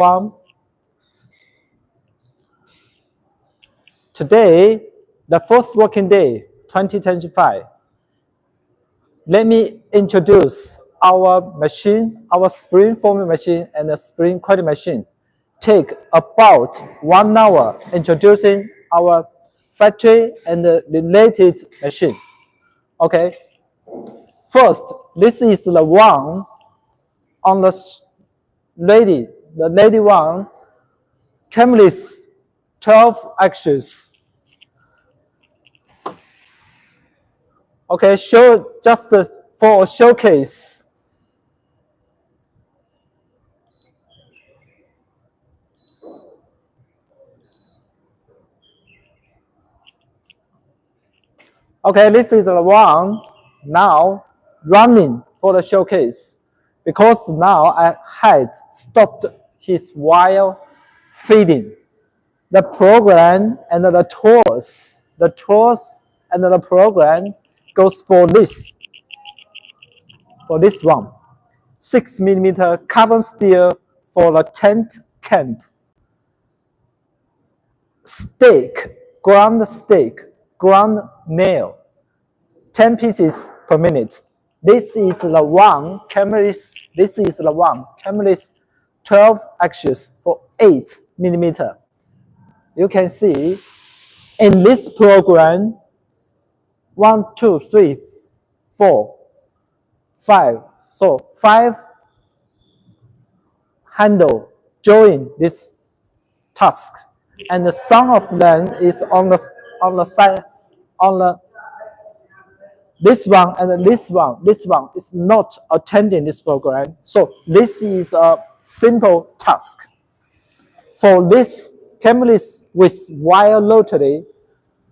Dongguan. Today, the first working day, 2025. Let me introduce our machine, our spring forming machine and the spring coiling machine. Take about 1 hour introducing our factory and the related machine. Okay. First, this is the one on the lady one, Camless 12 axis. Okay, show just for a showcase. Okay, this is the one now running for the showcase because now I had stopped his wire feeding. The program and the tools and the program goes for this one. 6mm carbon steel for the tent camp. Ground nail, 10 pieces per minute. This is the one Camless. This is the one Camless 12 axis for 8mm. You can see in this program 1, 2, 3, 4, 5. So 5 handle join this task, and some of them is on the side this one and this one is not attending this program. So this is a simple task. For this Camless with wire rotary,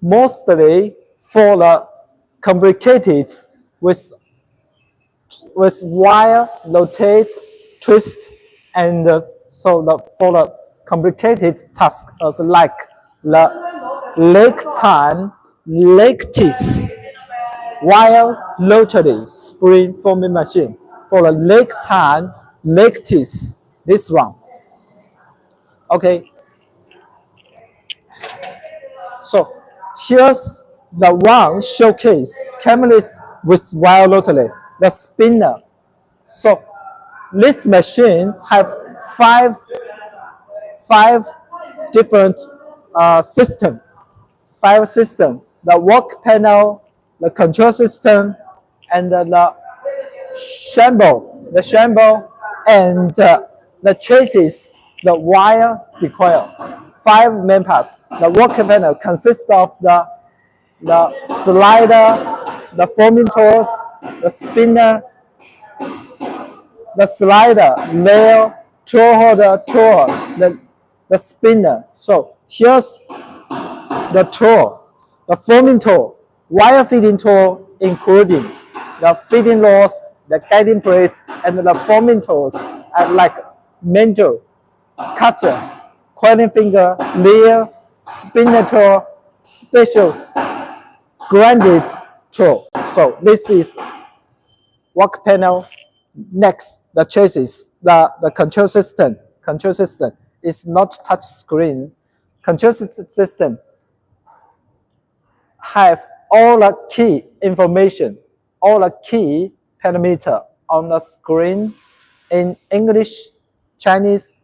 mostly for the complicated with wire rotate, twist, and for the complicated task as like the lattice wire rotary spring forming machine. For the lattice, this one. Okay. So here's the one showcase Camless with wire rotary, the spinner. So this machine have five different system. 5 system: the work panel, the control system, and the shamble, and the chassis, the wire decoil. 5 main parts. The work panel consists of the slider, the forming tools, the spinner, the slider, rail, tool holder, tool, the spinner. So here's the tool, the forming tool, wire feeding tool, including the feeding rods, the guiding plates, and the forming tools, and like manual, cutter, coiling finger, reel, spinner tool, special grinded tool. So this is work panel. Next, the chassis, the control system. Control system is not touch screen. Control system have all the key information, all the key parameter on the screen in English, Chinese,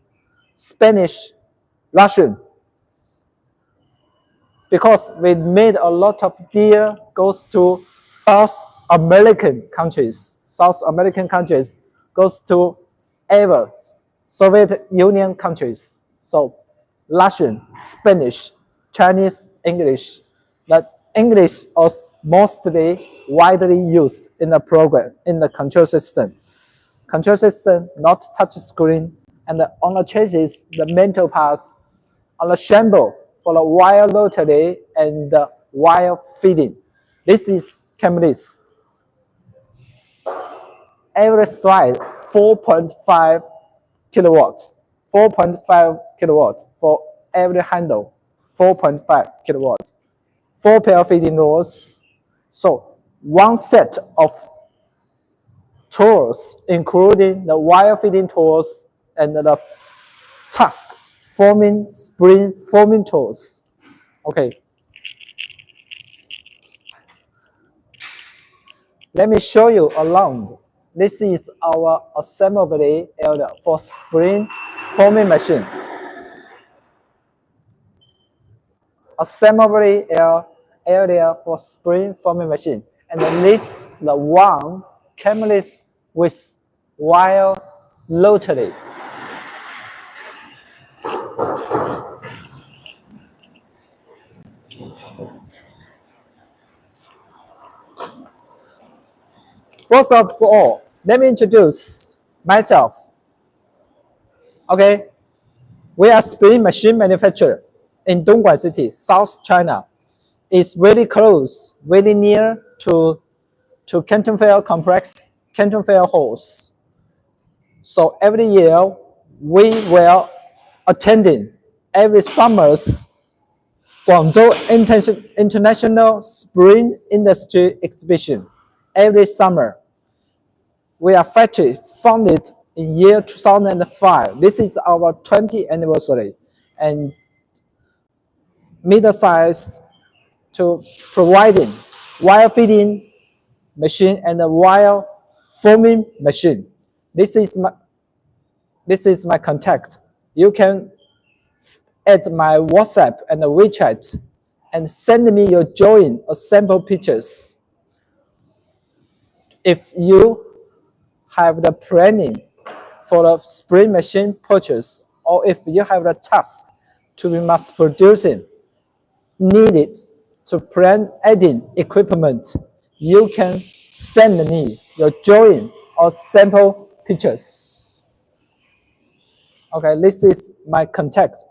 Spanish, Russian. Because we made a lot of deal goes to South American countries. South American countries goes to ever Soviet Union countries. So Russian, Spanish, Chinese, English. That English is mostly widely used in the program, in the control system. Control system, not touch screen, and on the chassis, the mental parts, on the shamble for the wire rotary and the wire feeding. This is Camless. Every slide 4.5 kilowatts. 4.5 kilowatts for every handle. 4.5 kilowatts. 4 pair feeding rods. So one set of tools, including the wire feeding tools and the task forming spring forming tools. Okay. Let me show you around. This is our assembly area for spring forming machine. Assembly area for spring forming machine. And this the one camelist with wire rotary. First of all, let me introduce myself. Okay, we are spring machine manufacturer in Dongguan City, South China. It's really close, really near to Canton Fair Complex, Canton Fair Halls. So every year we will attending every summer's Guangzhou International Spring Industry Exhibition. Every summer, we are factory founded in year 2005. This is our 20th anniversary, and middle-sized to providing wire feeding machine and a wire forming machine. This is my contact. You can add my WhatsApp and WeChat and send me your drawing or sample pictures. If you have the planning for the spring machine purchase, or if you have the task to be mass producing needed to plan adding equipment, you can send me your drawing or sample pictures. Okay, this is my contact.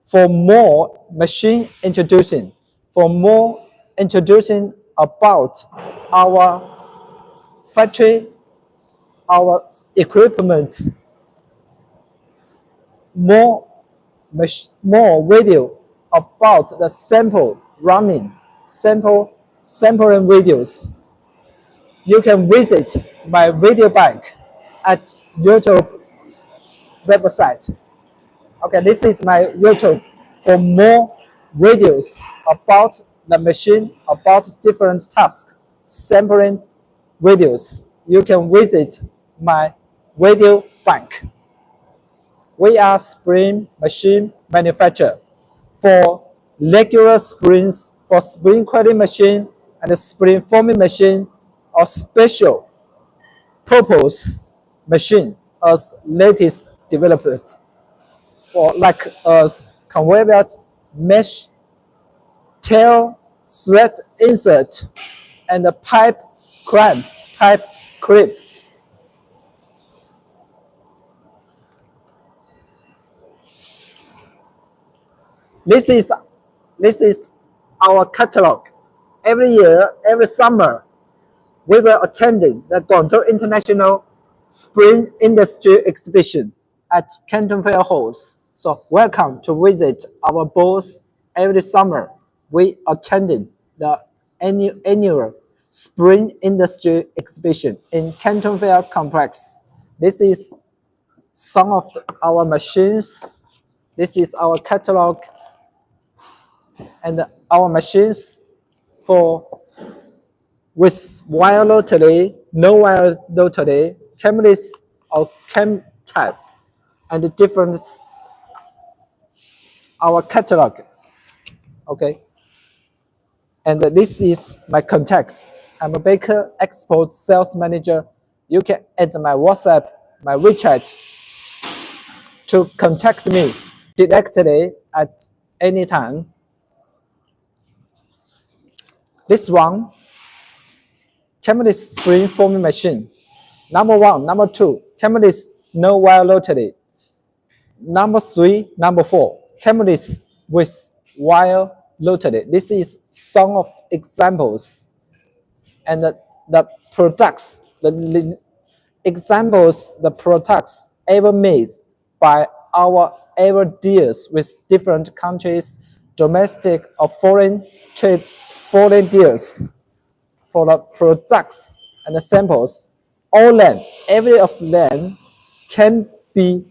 For more machine introducing, for more introducing about our factory, our equipment, more video about the sample running, sampling videos, you can visit my video bank at YouTube website. Okay, this is my YouTube. For more videos about the machine, about different tasks, sampling videos, you can visit my video bank. We are spring machine manufacturer for regular springs, for spring quality machine and spring forming machine, or special purpose machine as latest development for like as conveyor belt, mesh, tail, thread insert, and a pipe clamp, pipe clip. This is our catalog. Every year, every summer, we were attending the Guangzhou International Spring Industry Exhibition at Canton Fair Halls. So welcome to visit our booth every summer. We attended the annual Spring Industry Exhibition in Canton Fair Complex. This is some of our machines. This is our catalog and our machines for with wire rotary, no wire rotary, camelist or cam type, and the different our catalog. Okay, and this is my contact. I'm a Baker Export Sales Manager. You can add my WhatsApp, my WeChat to contact me directly at any time. This one, camelist spring forming machine. Number 1, number 2, camelist no wire rotary. Number 3, number 4, camelist with wire rotary. This is some of examples. And the products, the examples, the products ever made by our ever deals with different countries, domestic or foreign trade, foreign deals for the products and the samples. All them, every of them can be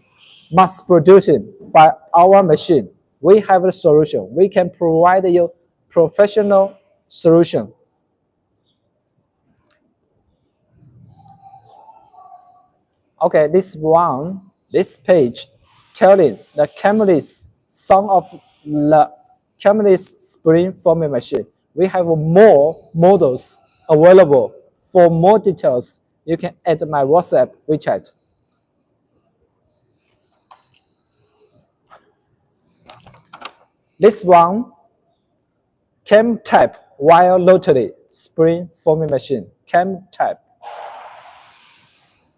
mass producing by our machine. We have a solution. We can provide you professional solution. Okay, this page telling the chemist's sum of the chemist's spring forming machine. We have more models available. For more details, you can add my WhatsApp WeChat. This one, chem type wire rotary spring forming machine. Chem type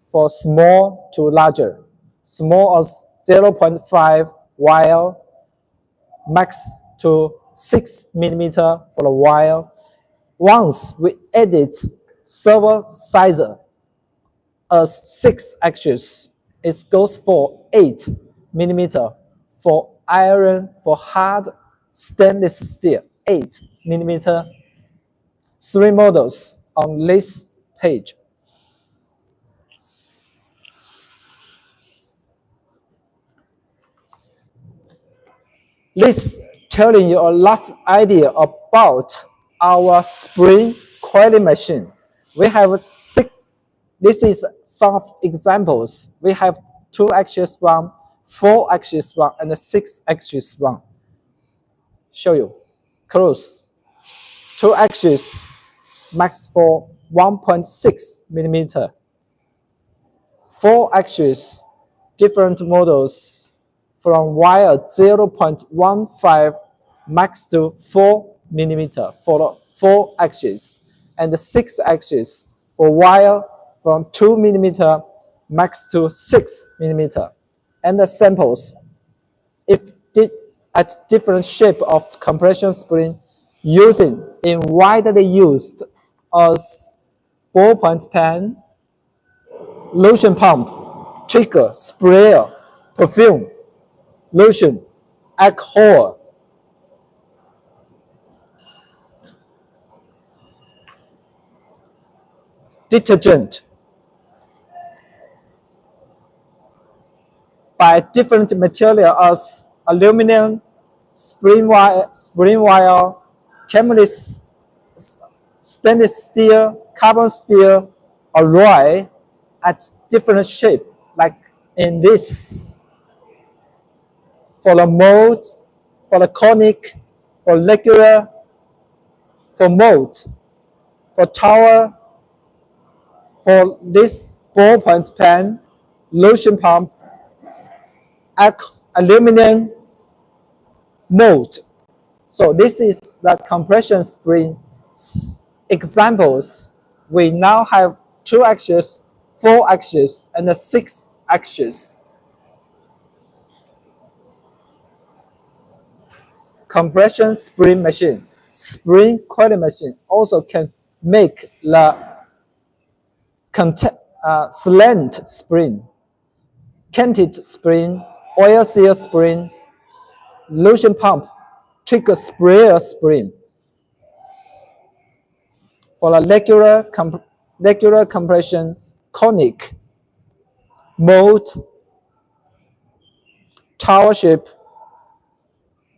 for small to larger. Small as 0.5 wire, max to 6 millimeter for the wire. Once we edit server size as 6 axis, it goes for 8 millimeter. For iron, for hard stainless steel, 8 millimeter. 3 models on this page. This telling you a rough idea about our spring coiling machine. We have 6. This is some of examples. We have 2 axis one, 4 axis one, and 6 axis one. Show you close. 2 axis max for 1.6 millimeter. 4 axis different models from wire 0.15 max to 4 millimeter for the 4 axis, and the 6 axis for wire from 2 millimeter max to 6 millimeter. And the samples, if at different shape of compression spring, using in widely used as ballpoint pen, lotion pump, trigger, sprayer, perfume, lotion, alcohol, detergent, by different material as aluminum, spring wire, chemistry, stainless steel, carbon steel, alloy at different shape, like in this. For the mold, for the conic, for regular, for mold, for tower, for this ballpoint pen, lotion pump, aluminum mold. So this is the compression spring examples. We now have 2 axes, 4 axes, and 6 axes. Compression spring machine, spring coiling machine also can make the slant spring, canted spring, oil seal spring, lotion pump, trigger sprayer spring. For the regular compression, conic, mold, tower shape,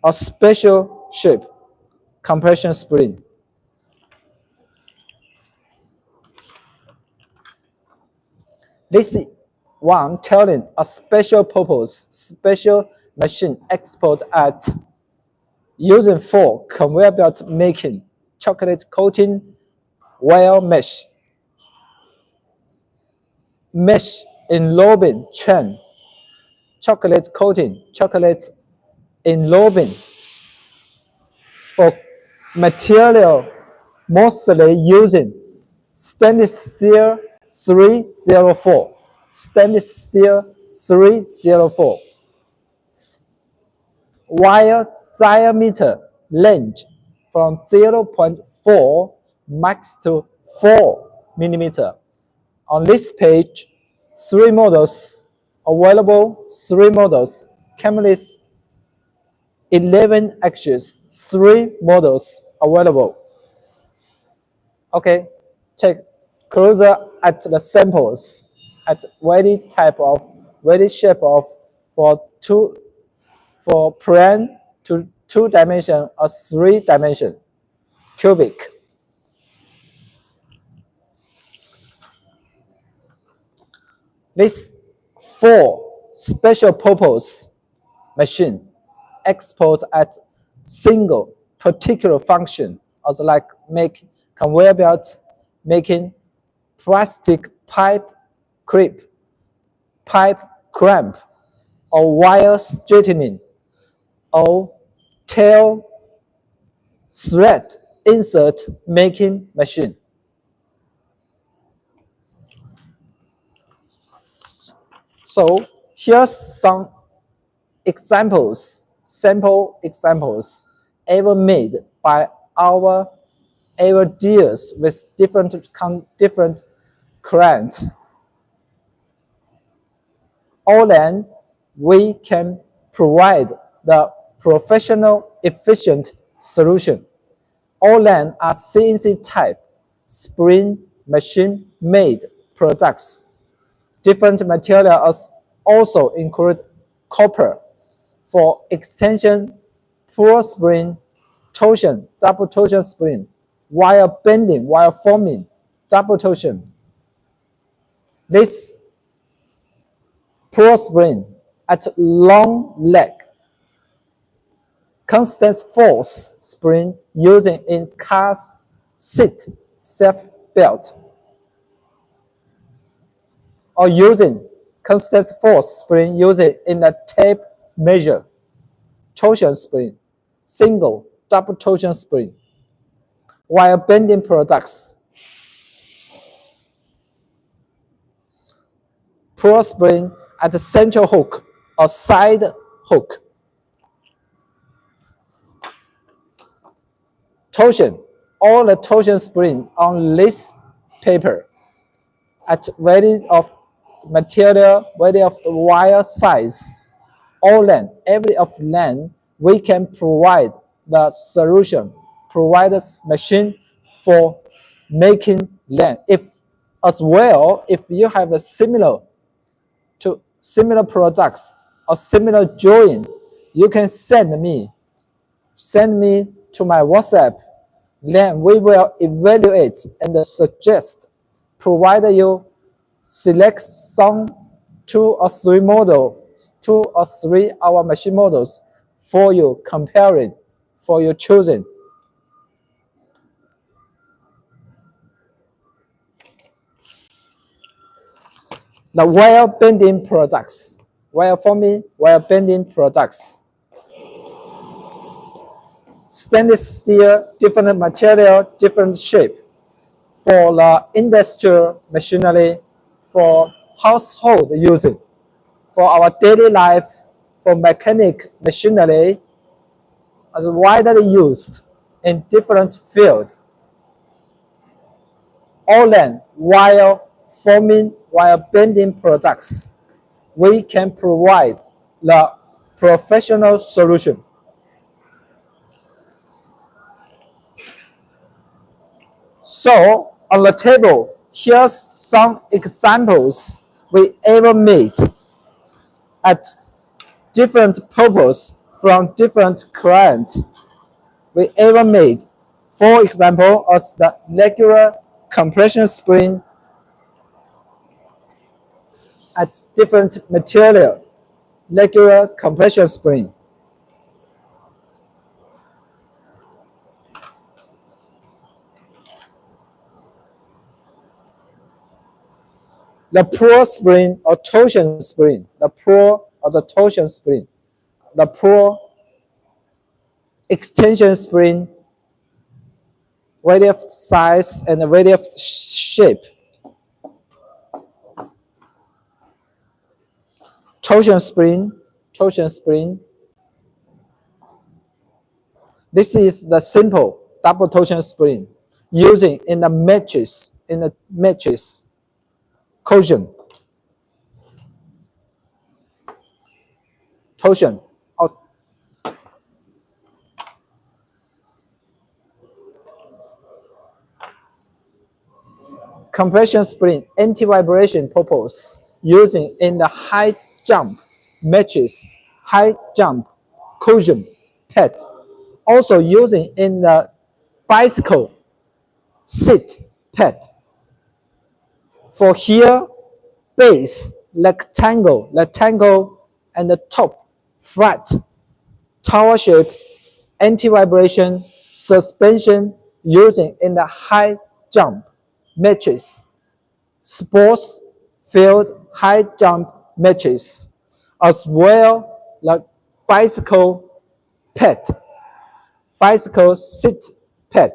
or special shape compression spring. This one telling a special purpose, special machine export at using for conveyor belt making, chocolate coating, wire mesh, enlobing chain, chocolate coating, chocolate enlobing. For material mostly using stainless steel 304, stainless steel 304. Wire diameter range from 0.4 max to 4 millimeter. On this page, 3 models available, 3 models, chemistry 11 axes, 3 models available. Okay, take closer at the samples, at very shape of for 2 for plane to 2-dimension or 3-dimension cubic. This 4 special purpose machine export at single particular function, also like make conveyor belt, making plastic pipe clip, pipe clamp, or wire straightening, or tail thread insert making machine. So here's some examples, sample examples ever made by our deals with different clients. All then we can provide the professional efficient solution. All then are CNC type spring machine made products. Different materials also include copper for extension, pull spring, torsion, double torsion spring, wire bending, wire forming, double torsion. This pull spring at long leg, constant force spring using in car seat self belt, or using constant force spring using in a tape measure, torsion spring, single, double torsion spring, wire bending products, pull spring at the central hook or side hook, torsion, all the torsion spring on this paper at value of material, value of the wire size, all length, every of length, we can provide the solution, provide a machine for making length. If as well, if you have a similar products or similar drawing, you can send me to my WhatsApp. Then we will evaluate and suggest, provide you select some 2 or 3 models, 2 or 3 our machine models for you comparing, for you choosing. The wire bending products, wire forming, wire bending products. Stainless steel, different material, different shape. For the industrial machinery, for household using, for our daily life, for mechanic machinery, is widely used in different fields. All then, while forming, while bending products, we can provide the professional solution. So on the table, here's some examples we ever made at different purpose from different clients. We ever made, for example, as the regular compression spring at different material, regular compression spring. The pull spring or torsion spring, the pull or the torsion spring, the pull extension spring, variety of size and variety of shape. Torsion spring. This is the simple double torsion spring using in the mattress, cushion. Torsion. Compression spring, anti-vibration purpose, using in the high jump mattress, high jump cushion pad, also using in the bicycle seat pad. For here, base rectangle, and the top flat, tower shape, anti-vibration suspension using in the high jump matches, sports field high jump matches, as well the bicycle pad, bicycle seat pad.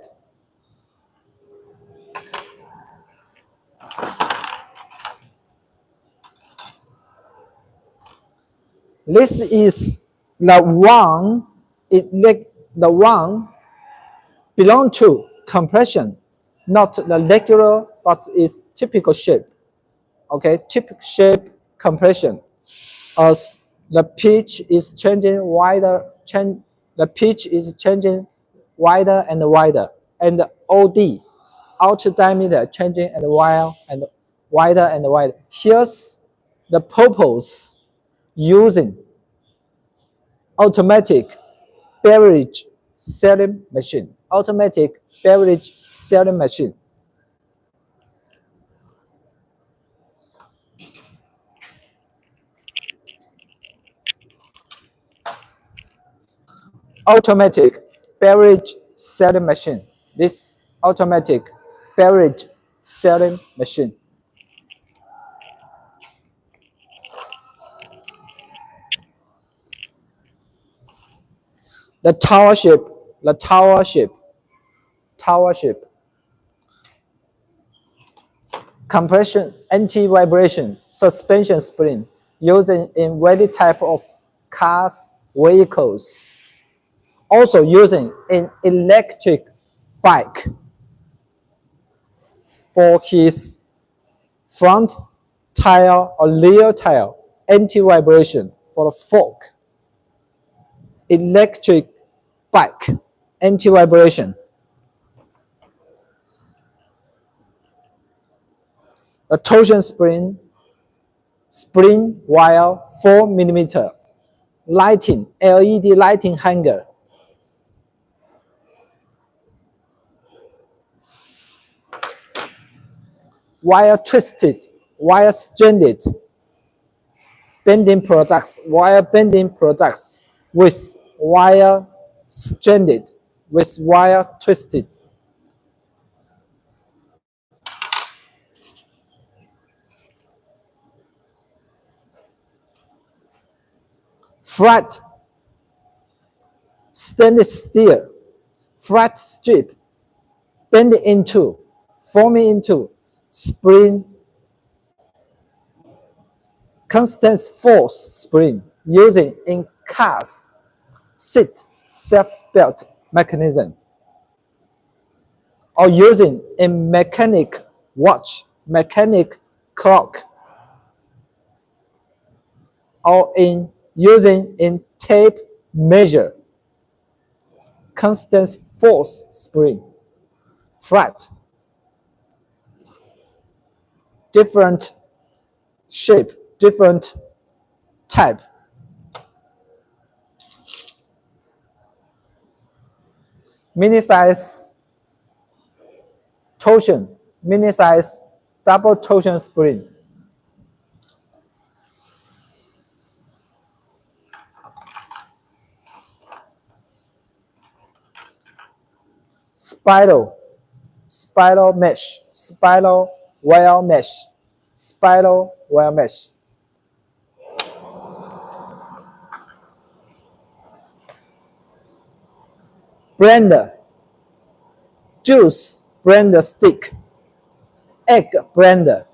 This is the one, the one belong to compression, not the regular, but its typical shape. Okay, typical shape compression. As the pitch is changing wider, the pitch is changing wider and wider, and the OD, outer diameter, changing and wider and wider. Here's the purpose using automatic beverage selling machine. Automatic beverage selling machine. Automatic beverage selling machine. This automatic beverage selling machine. The tower shape, compression, anti-vibration, suspension spring, using in many type of cars, vehicles. Also using in electric bike for his front tire or rear tire, anti-vibration for the fork. Electric bike, anti-vibration. A torsion spring wire 4 mm, lighting, LED lighting hanger. Wire twisted, wire stranded, bending products, wire bending products with wire stranded, with wire twisted. Flat stainless steel, flat strip, bending into, forming into spring, constant force spring, using in cars, seat self-belt mechanism, or using in mechanic watch, mechanic clock, or in using in tape measure, constant force spring, flat, different shape, different type. Mini size torsion, mini size double torsion spring. Spiral mesh, spiral wire mesh, spiral wire mesh. Blender, juice blender stick, egg blender,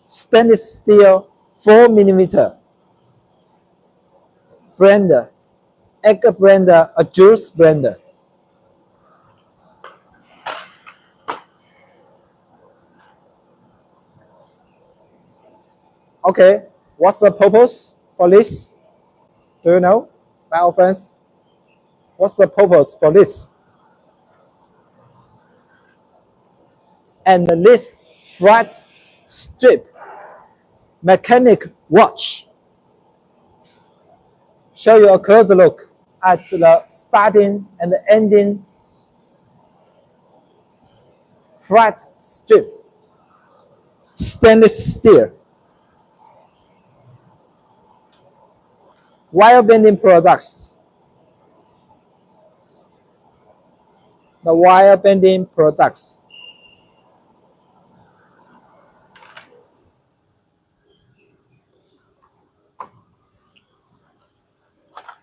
stainless steel 4 mm. Blender, egg blender, a juice blender. Okay, what's the purpose for this? Do you know, my old friends? What's the purpose for this? And this flat strip mechanic watch. Show you a close look. at the starting and the ending flat strip, stainless steel. Wire bending products. The wire bending products.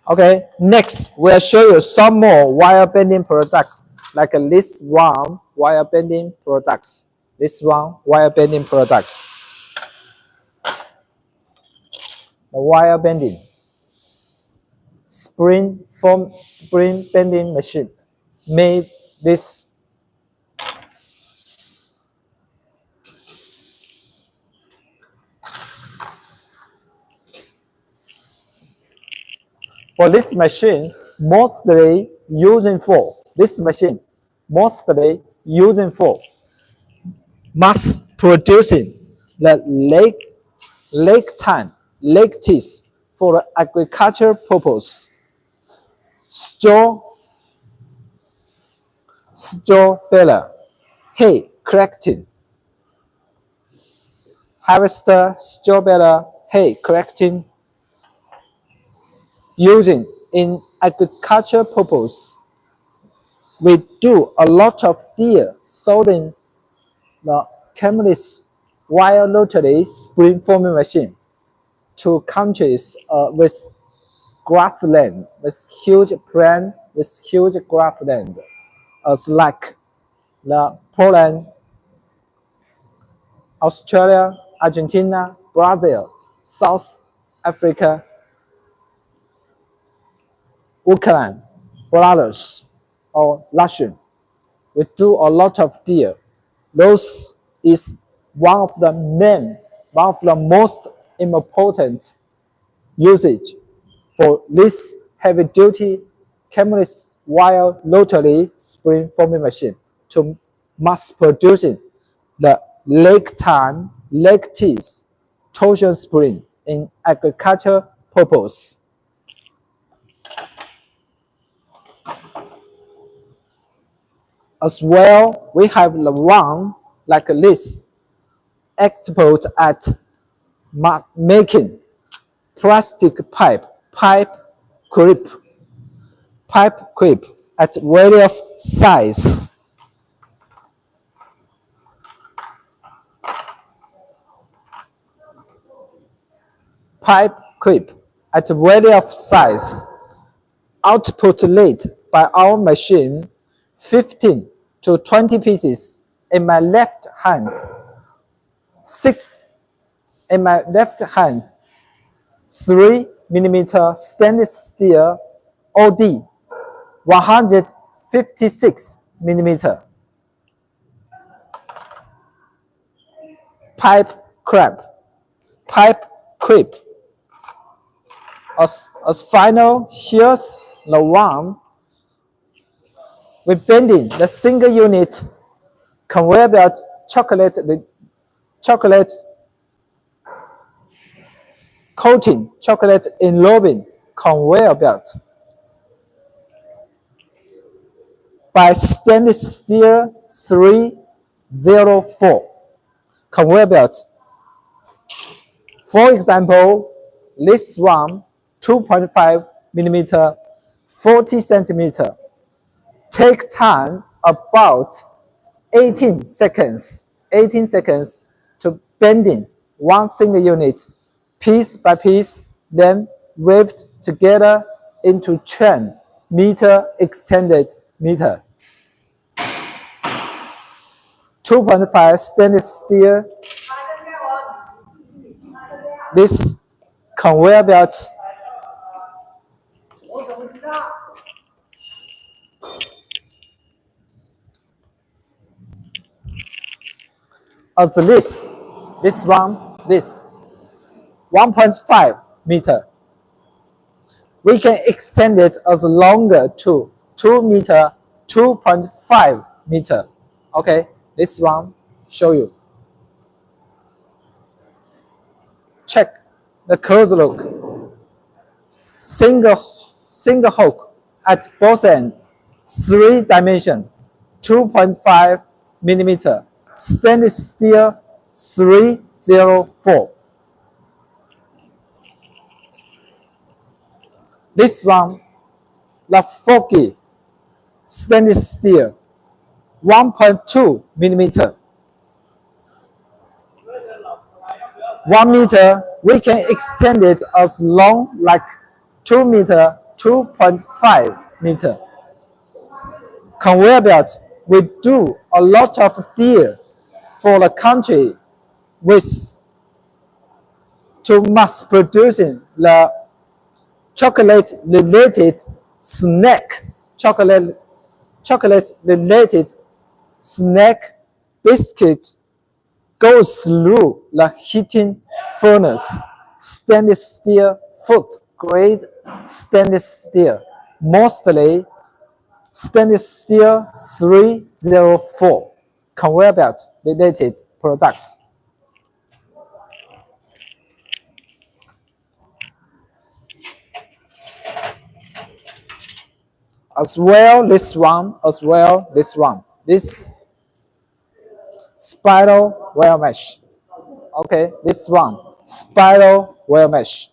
Okay, next we'll show you some more wire bending products, like this one, wire bending products. This one, wire bending products. The wire bending. Spring bending machine made this. For this machine, mostly using for mass producing the lactase for agriculture purpose. Straw baler, hay collecting. Harvester, straw baler, hay collecting. Using in agriculture purpose. We do a lot of deer soldering the chemist wire rotary spring forming machine to countries with grassland, with huge plain, with huge grassland, as like the Poland, Australia, Argentina, Brazil, South Africa, Ukraine, Belarus, or Russian. We do a lot of deer. Those is one of the most important usage for this heavy-duty chemist wire rotary spring forming machine to mass producing the lactase torsion spring in agriculture purpose. As well, we have the one like this, expert at making plastic pipe clip at various size. Pipe clip at various size. Output rate by our machine 15 to 20 pieces in my left hand, 6 in my left hand, 3 millimeter stainless steel OD, 156 millimeter. Pipe clip. As final, here's the one. We're bending the single unit conveyor belt chocolate coating, chocolate enrobing conveyor belt by stainless steel 304 conveyor belt. For example, this one 2.5 millimeter, 40 centimeter. Take time about 18 seconds to bending one single unit, piece by piece, then weaved together into chain, meter extended meter. 2.5 stainless steel. This conveyor belt as this 1.5 meter. We can extend it as longer to 2 meter, 2.5 meter. Okay, this one show you. Check the close look. Single single hook at both ends, 3 dimension, 2.5 millimeter, stainless steel 304. This one, the forky stainless steel, 1.2 millimeter. 1 meter, we can extend it as long like 2 meter, 2.5 meter. Conveyor belt, we do a lot of deal for the country with to mass producing the chocolate related snack, chocolate related snack biscuit goes through the heating furnace, stainless steel, food grade stainless steel, mostly stainless steel 304 conveyor belt related products. As well this one, this spiral wire mesh. Okay, this one, spiral wire mesh.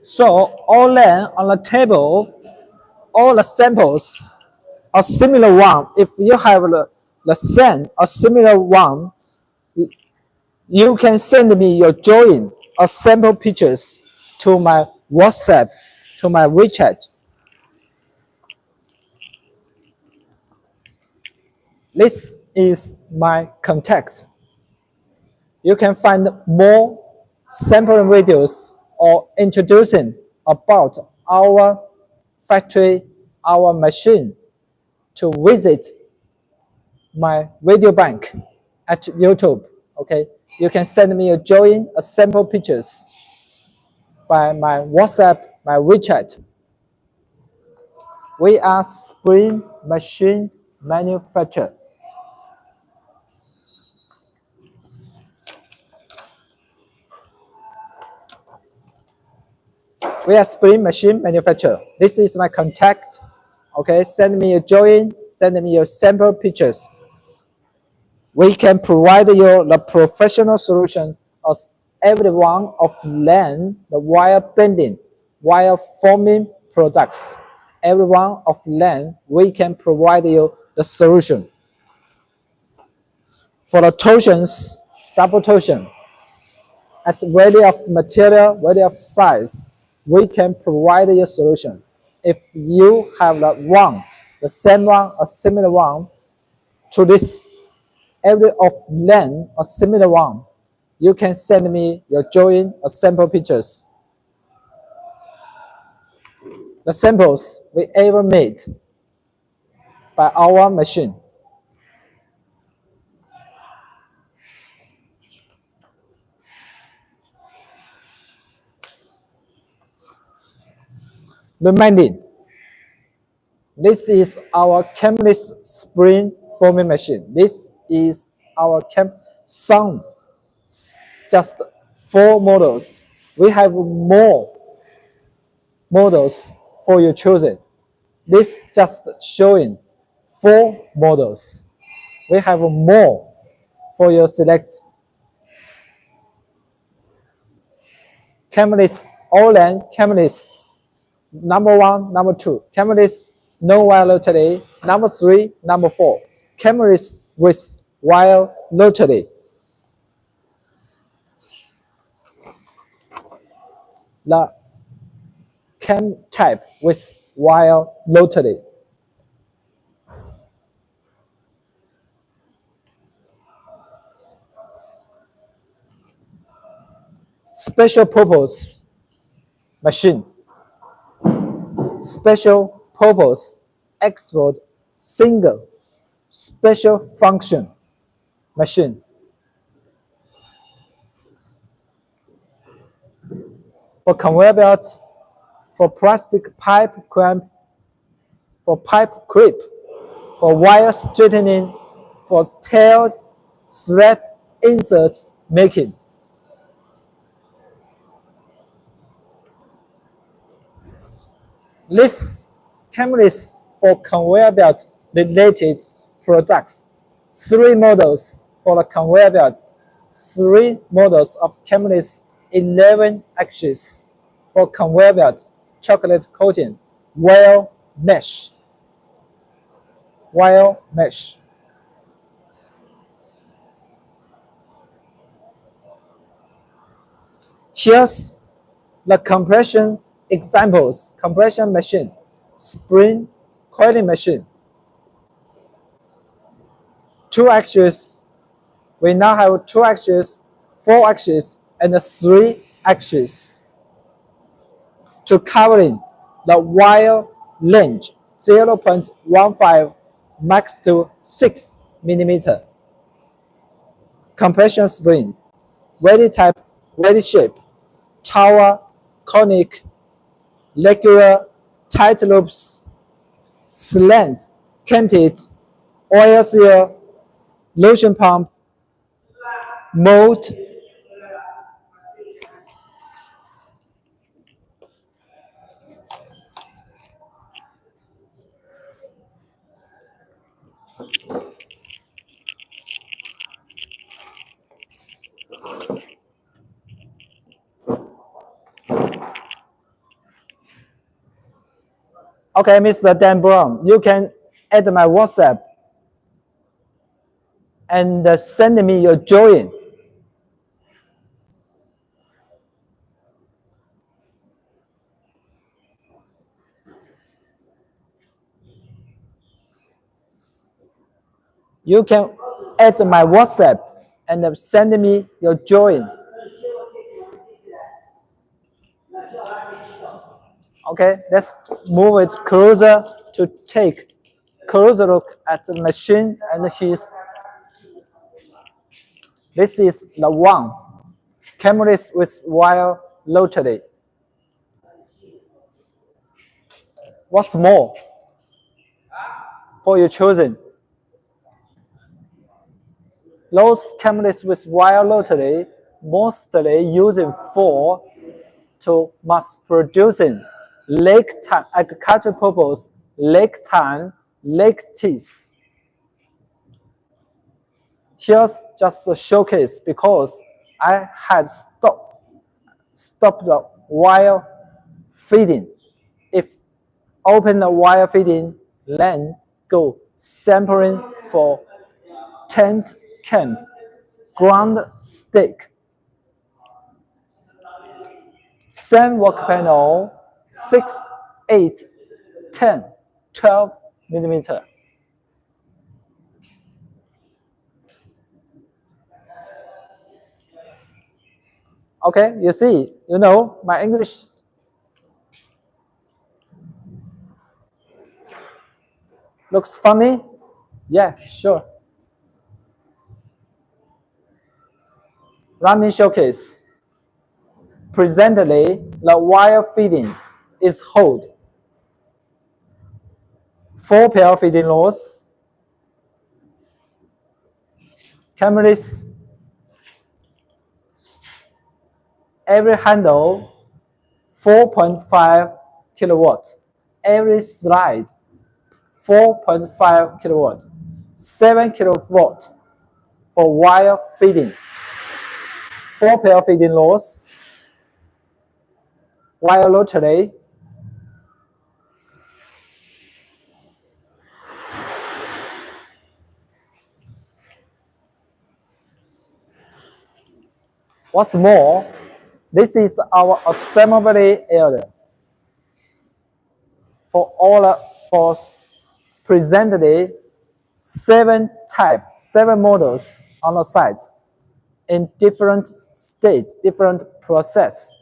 So all land on the table, all the samples are similar one. If you have the same or similar one, you can send me your drawing or sample pictures to my WhatsApp, to my WeChat. This is my contact. You can find more sampling videos or introducing about our factory, our machine, to visit my video bank at YouTube. Okay, you can send me a drawing, a sample pictures by my WhatsApp, my WeChat. We are spring machine manufacturer. We are spring machine manufacturer. This is my contact. Okay, send me a drawing, send me your sample pictures. We can provide you the professional solution of every one of land, the wire bending, wire forming products. Every one of land, we can provide you the solution. For the torsions, double torsion, at value of material, value of size, we can provide you a solution. If you have the one, the same one, a similar one, to this every of land, a similar one, you can send me your drawing or sample pictures. The samples we ever made by our machine. Reminding, this is our Chemist spring forming machine. This is our some, just 4 models. We have more models for your choosing. This just showing 4 models. We have more for your select. Chemist, Orland Chemist, number 1, number 2. Chemist, no wire lottery. Number 3, number 4. Chemist with wire lottery. The cam type with wire lottery. Special purpose machine. Special purpose export single special function machine. For conveyor belts, for plastic pipe clamp, for pipe clip, for wire straightening, for tailed thread insert making. List cameras for conveyor belt related products. 3 models for the conveyor belt. 3 models of cameras. 11 axes for conveyor belt. Chocolate coating. Wire mesh. Wire mesh. Here's the compression examples. Compression machine, spring coiling machine. 2 axes. We now have 2 axes, 4 axes, and 3 axes to covering the wire range 0.15 max to 6 millimeter. Compression spring, weighted type, weighted shape, tower, conic, regular, tight loops, slant, canted, oil seal, lotion pump, mold, Okay, Mr. Dan Brown, you can add my WhatsApp and send me your drawing. You can add my WhatsApp and send me your drawing. Okay, let's move it closer to take closer look at the machine and his. This is the one. Cameras with wire rotary. What's more for your choosing? Those cameras with wire rotary mostly using for to mass producing lake time agricultural purpose, lake time, lake teeth. Here's just a showcase because I had stopped the wire feeding. If open the wire feeding, then go sampling for tent camp, ground steak. Same work panel, 6, 8, 10, 12 millimeter. Okay, you see, you know, my English looks funny? Yeah, sure. Running showcase. Presently, the wire feeding is hold. 4 pair feeding rods. Cameras. Every handle 4.5 kilowatt. Every slide 4.5 kilowatt. 7 kilowatt for wire feeding. 4 pair feeding rods. Wire rotary. What's more, this is our assembly area for presently 7 models on the site in different states, different process.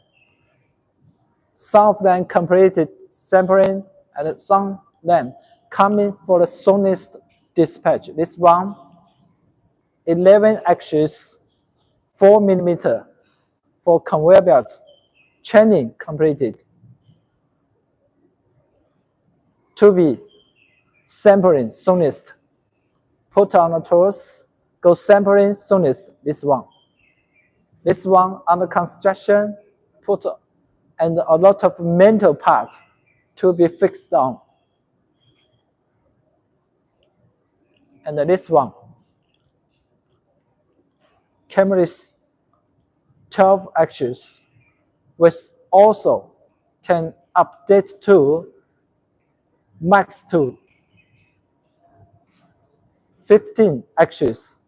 Some of them completed sampling and some of them coming for the soonest dispatch. This one, 11 axis, 4 millimeter for conveyor belt, training completed. To be sampling soonest. Put on the tools, go sampling soonest, this one. This one under construction, put and a lot of mental parts to be fixed on. And this one, cameras 12 axis, which also can update to max to 15 axis.